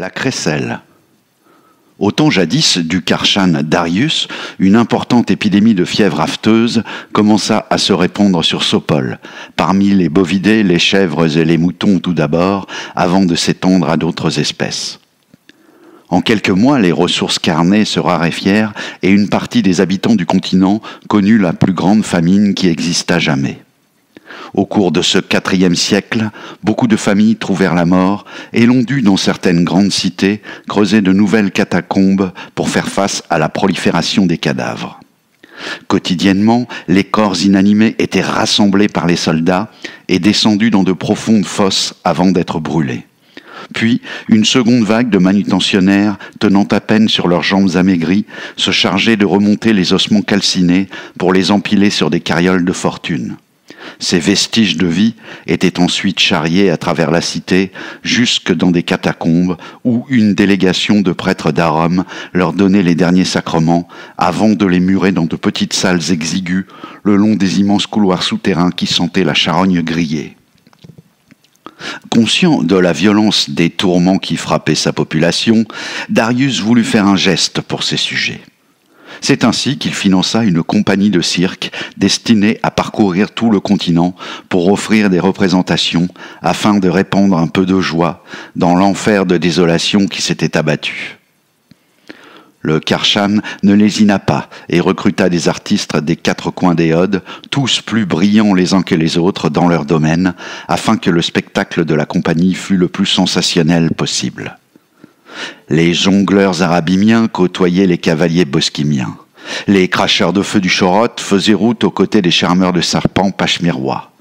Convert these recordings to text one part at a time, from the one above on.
La crécelle. Au temps jadis du Karshan Darius, une importante épidémie de fièvre afteuse commença à se répandre sur Sopol, parmi les bovidés, les chèvres et les moutons tout d'abord, avant de s'étendre à d'autres espèces. En quelques mois, les ressources carnées se raréfièrent et une partie des habitants du continent connut la plus grande famine qui exista jamais. Au cours de ce IVe siècle, beaucoup de familles trouvèrent la mort et l'on dut, dans certaines grandes cités, creuser de nouvelles catacombes pour faire face à la prolifération des cadavres. Quotidiennement, les corps inanimés étaient rassemblés par les soldats et descendus dans de profondes fosses avant d'être brûlés. Puis, une seconde vague de manutentionnaires, tenant à peine sur leurs jambes amaigries, se chargeait de remonter les ossements calcinés pour les empiler sur des carrioles de fortune. Ces vestiges de vie étaient ensuite charriés à travers la cité, jusque dans des catacombes où une délégation de prêtres d'Arum leur donnait les derniers sacrements avant de les murer dans de petites salles exiguës le long des immenses couloirs souterrains qui sentaient la charogne grillée. Conscient de la violence des tourments qui frappaient sa population, Darius voulut faire un geste pour ces sujets. C'est ainsi qu'il finança une compagnie de cirque destinée à parcourir tout le continent pour offrir des représentations afin de répandre un peu de joie dans l'enfer de désolation qui s'était abattu. Le Karshan ne lésina pas et recruta des artistes des quatre coins d'Éode, tous plus brillants les uns que les autres dans leur domaine, afin que le spectacle de la compagnie fût le plus sensationnel possible. Les jongleurs arabimiens côtoyaient les cavaliers bosquimiens. Les cracheurs de feu du Chorot faisaient route aux côtés des charmeurs de serpents pachemirois.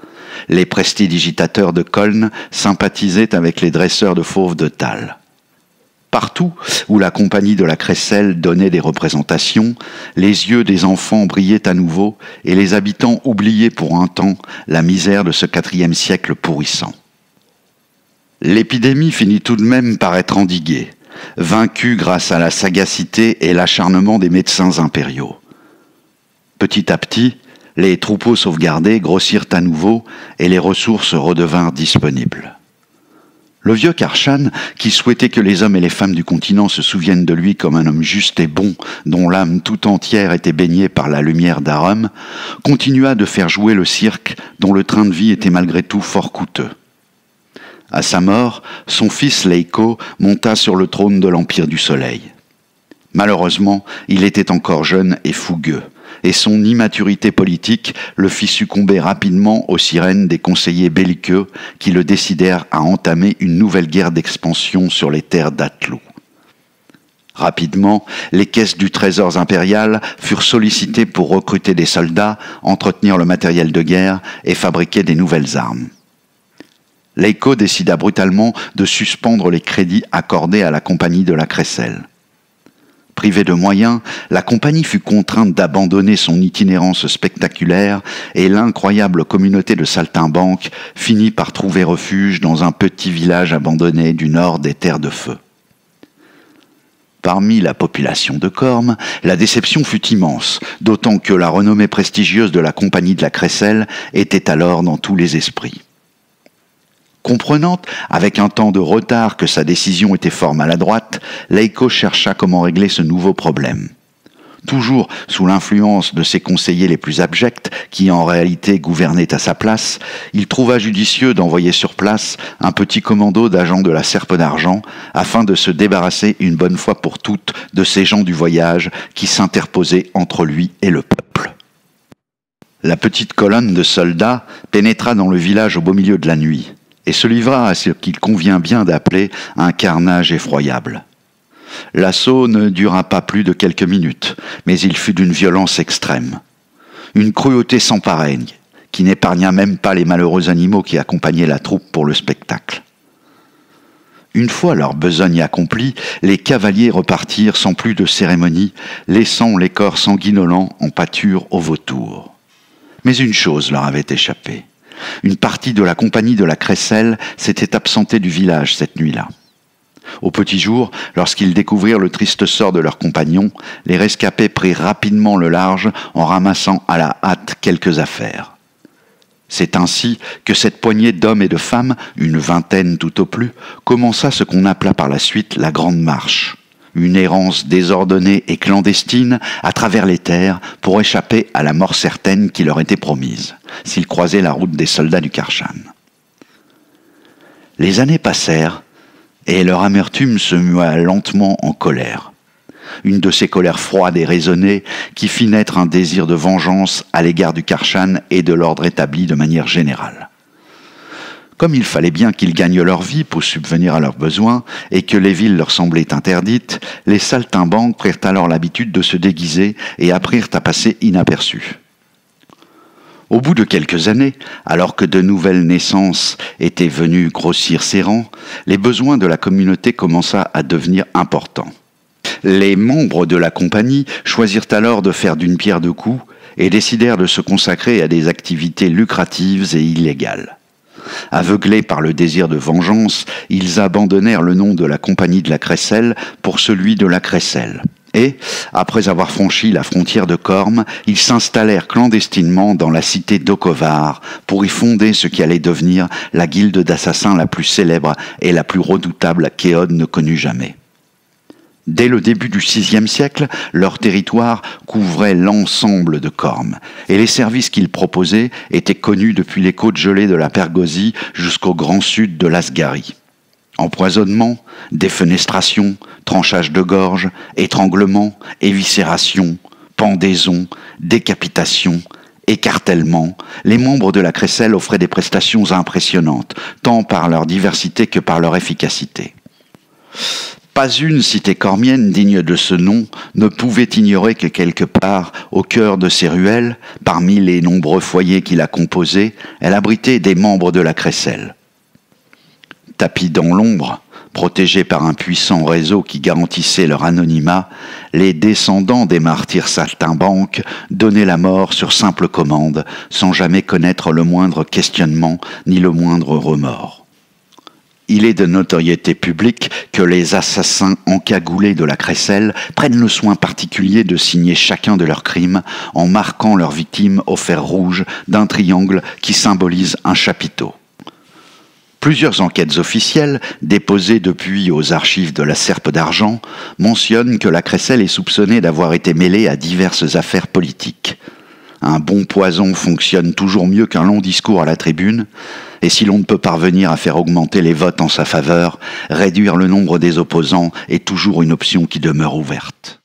Les prestidigitateurs de Koln sympathisaient avec les dresseurs de fauves de Tal. Partout où la compagnie de la crécelle donnait des représentations, les yeux des enfants brillaient à nouveau et les habitants oubliaient pour un temps la misère de ce IVe siècle pourrissant. L'épidémie finit tout de même par être endiguée, vaincue grâce à la sagacité et l'acharnement des médecins impériaux. Petit à petit, les troupeaux sauvegardés grossirent à nouveau et les ressources redevinrent disponibles. Le vieux Karshan, qui souhaitait que les hommes et les femmes du continent se souviennent de lui comme un homme juste et bon, dont l'âme tout entière était baignée par la lumière d'Arum, continua de faire jouer le cirque dont le train de vie était malgré tout fort coûteux. À sa mort, son fils Leiko monta sur le trône de l'Empire du Soleil. Malheureusement, il était encore jeune et fougueux, et son immaturité politique le fit succomber rapidement aux sirènes des conseillers belliqueux qui le décidèrent à entamer une nouvelle guerre d'expansion sur les terres d'Atlou. Rapidement, les caisses du trésor impérial furent sollicitées pour recruter des soldats, entretenir le matériel de guerre et fabriquer des nouvelles armes. Leiko décida brutalement de suspendre les crédits accordés à la compagnie de la crécelle. Privée de moyens, la compagnie fut contrainte d'abandonner son itinérance spectaculaire et l'incroyable communauté de saltimbanques finit par trouver refuge dans un petit village abandonné du nord des terres de feu. Parmi la population de Korm, la déception fut immense, d'autant que la renommée prestigieuse de la compagnie de la crécelle était alors dans tous les esprits. Comprenant, avec un temps de retard, que sa décision était fort maladroite, Leiko chercha comment régler ce nouveau problème. Toujours sous l'influence de ses conseillers les plus abjects, qui en réalité gouvernaient à sa place, il trouva judicieux d'envoyer sur place un petit commando d'agents de la Serpe d'Argent, afin de se débarrasser une bonne fois pour toutes de ces gens du voyage qui s'interposaient entre lui et le peuple. La petite colonne de soldats pénétra dans le village au beau milieu de la nuit, et se livra à ce qu'il convient bien d'appeler un carnage effroyable. L'assaut ne dura pas plus de quelques minutes, mais il fut d'une violence extrême. Une cruauté sans pareille, qui n'épargna même pas les malheureux animaux qui accompagnaient la troupe pour le spectacle. Une fois leur besogne accomplie, les cavaliers repartirent sans plus de cérémonie, laissant les corps sanguinolents en pâture aux vautours. Mais une chose leur avait échappé. Une partie de la compagnie de la crécelle s'était absentée du village cette nuit-là. Au petit jour, lorsqu'ils découvrirent le triste sort de leurs compagnons, les rescapés prirent rapidement le large en ramassant à la hâte quelques affaires. C'est ainsi que cette poignée d'hommes et de femmes, une vingtaine tout au plus, commença ce qu'on appela par la suite la Grande Marche, une errance désordonnée et clandestine à travers les terres pour échapper à la mort certaine qui leur était promise, s'ils croisaient la route des soldats du Karchan. Les années passèrent, et leur amertume se mua lentement en colère. Une de ces colères froides et raisonnées qui fit naître un désir de vengeance à l'égard du Karchan et de l'ordre établi de manière générale. Comme il fallait bien qu'ils gagnent leur vie pour subvenir à leurs besoins et que les villes leur semblaient interdites, les saltimbanques prirent alors l'habitude de se déguiser et apprirent à passer inaperçus. Au bout de quelques années, alors que de nouvelles naissances étaient venues grossir ses rangs, les besoins de la communauté commençaient à devenir importants. Les membres de la compagnie choisirent alors de faire d'une pierre deux coups et décidèrent de se consacrer à des activités lucratives et illégales. Aveuglés par le désir de vengeance, ils abandonnèrent le nom de la compagnie de la Crécelle pour celui de la Crécelle. Et, après avoir franchi la frontière de Corme, ils s'installèrent clandestinement dans la cité d'Okovar pour y fonder ce qui allait devenir la guilde d'assassins la plus célèbre et la plus redoutable qu'Éode ne connut jamais. Dès le début du VIe siècle, leur territoire couvrait l'ensemble de Corme, et les services qu'ils proposaient étaient connus depuis les côtes gelées de la Pergosie jusqu'au grand sud de l'Asgarie. Empoisonnement, défenestration, tranchage de gorge, étranglement, éviscération, pendaison, décapitation, écartèlement, les membres de la Crécelle offraient des prestations impressionnantes, tant par leur diversité que par leur efficacité. Pas une cité cormienne digne de ce nom ne pouvait ignorer que quelque part, au cœur de ces ruelles, parmi les nombreux foyers qui la composaient, elle abritait des membres de la Crécelle. Tapis dans l'ombre, protégés par un puissant réseau qui garantissait leur anonymat, les descendants des martyrs saltimbanques donnaient la mort sur simple commande, sans jamais connaître le moindre questionnement ni le moindre remords. Il est de notoriété publique que les assassins encagoulés de la Crécelle prennent le soin particulier de signer chacun de leurs crimes en marquant leurs victimes au fer rouge d'un triangle qui symbolise un chapiteau. Plusieurs enquêtes officielles, déposées depuis aux archives de la Serpe d'Argent, mentionnent que la Crécelle est soupçonnée d'avoir été mêlée à diverses affaires politiques. Un bon poison fonctionne toujours mieux qu'un long discours à la tribune, et si l'on ne peut parvenir à faire augmenter les votes en sa faveur, réduire le nombre des opposants est toujours une option qui demeure ouverte.